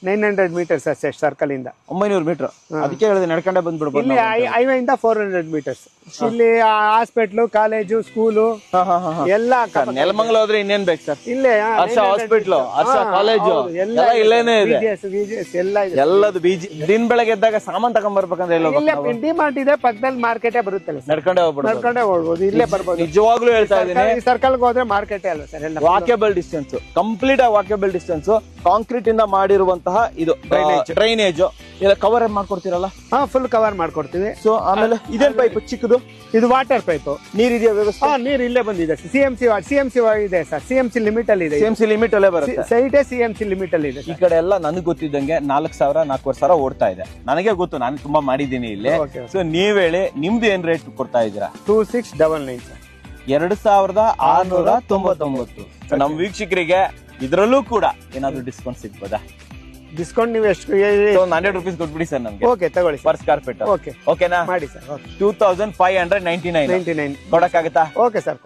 900 metres ಅಷ್ಟೇ circle ಇಂದ. 900 metre. ಅದಕ್ಕೆ ಹೇಳಿದೆ ನಡ್ಕೊಂಡೆ ಬಂದ್ಬಿಡ್ಬೋದು. ಇಲ್ಲಿ ಹೈವೇಯಿಂದ 400 ಮೀಟರ್ಸ್. ಇಲ್ಲಿ ಹಾಸ್ಪಿಟ್ಲು, ಕಾಲೇಜು, ಸ್ಕೂಲು ಎಲ್ಲ. ನೆಲಮಂಗಲ ಹೋದ್ರೆ ಇನ್ನೇನ್ ಬೇಕು ಸರ್? ಇಲ್ಲೇ ಹರ್ಷ ಹಾಸ್ಪಿಟ್ಲು, ಹರ್ಷ ಕಾಲೇಜು ಎಲ್ಲ ಇಲ್ಲೇನೆ ಇದೆ. ಎಲ್ಲದು ಬೀಜಿ. ದಿನ ಬೆಳಗ್ಗೆ ಎದ್ದಾಗ ಸಾಮಾನ್ ತಗೊಂಡ್ ಬರ್ಬೇಕಂದ್ರೆ ಎಲ್ಲ ಡಿಮಾರ್ಟ್ ಇದೆ ಪಕ್ಕದಲ್ಲಿ, ಮಾರ್ಕೆಟೇ ಬರುತ್ತಲ್ಲ. ನಡ್ಕೊಂಡೆ ಹೋಗ್ಬಿಡ್ಬೋದು. ನಡ್ಕೊಂಡೆ ಹೋಗ್ಬೋದು. ಇಲ್ಲೇ ಬರ್ಬೋದು. ನಿಜವಾಗ್ಲೂ ಹೇಳ್ತಾ ಇದ್ದೀನಿ, ಸರ್ಕಲ್ ಹೋದ್ರೆ ಮಾರ್ಕೆಟೇ ಅಲ್ಲ ಸರ್. ಎಲ್ಲ ವಾಕೇಬಲ್ ಡಿಸ್ಟೆನ್ಸ್, ಕಂಪ್ಲೀಟ್ ಆಗಿ ವಾಕೇಬಲ್ ಡಿಸ್ಟೆನ್ಸ್. ಕಾಂಕ್ರೀಟ್ ಇಂದ ಮಾಡಿರುವಂತಹ ಇದು ಡ್ರೈನೇಜ್ ಎಲ್ಲ ಕವರ್ ಮಾಡ್ಕೊಡ್ತೀರಲ್ಲ? ಫುಲ್ ಕವರ್ ಮಾಡ್ಕೊಡ್ತೀವಿ. ಸೊ ಆಮೇಲೆ ಇದೇನ್ ಪೈಪ್ ಚಿಕ್ಕದು? ಇದು ವಾಟರ್ ಪೈಪ್. ನೀರಿದೆಯಾ ವ್ಯವಸ್ಥೆ? ನೀರು ಇಲ್ಲೇ ಬಂದಿದೆ. ಸಿಎಂಸಿ ಇದೆ ಸರ್. ಸಿಎಂಸಿ ಲಿಮಿಟ್ ಅಲ್ಲಿ ಇದೆ. ಸಿಎಂಸಿ ಲಿಮಿಟ್ ಅಲ್ಲೇ ಬರುತ್ತೆ. ಸೈಟೇ ಸಿಎಂಸಿ ಲಿಮಿಟ್ ಅಲ್ಲಿ ಇದೆ. ಈ ಕಡೆ ಎಲ್ಲ ನನಗೆ ಗೊತ್ತಿದ್ದಂಗೆ 4,000 4,500 ಓಡ್ತಾ ಇದೆ. ನನಗೆ ಗೊತ್ತು, ನಾನು ತುಂಬಾ ಮಾಡಿದ್ದೀನಿ ಇಲ್ಲಿ. ಸೊ ನೀವ್ ಹೇಳಿ, ನಿಮ್ದು ಏನ್ ರೇಟ್ ಕೊಡ್ತಾ ಇದ್ದೀರಾ? 2699 ಸರ್. 2699. ನಮ್ ವೀಕ್ಷಕರಿಗೆ ಇದ್ರಲ್ಲೂ ಕೂಡ ಏನಾದ್ರು ಡಿಸ್ಕೌಂಟ್ ಸಿಗ್ಬೋದಾ? ಡಿಸ್ಕೌಂಟ್ ನೀವು ಎಷ್ಟು? 100 ರೂಪೀಸ್ ಕೊಟ್ಬಿಡಿ ಸರ್ ನಮ್ಗೆ. ಓಕೆ ತಗೊಳ್ಳಿ ಪರ್ ಸ್ಕ್ವೇರ್ ಫೀಟ್. ಓಕೆನಾ? ಮಾಡಿ ಸರ್. 2599 99 ಕೊಡಕ್ಕಾಗತ್ತಾ? Okay sir.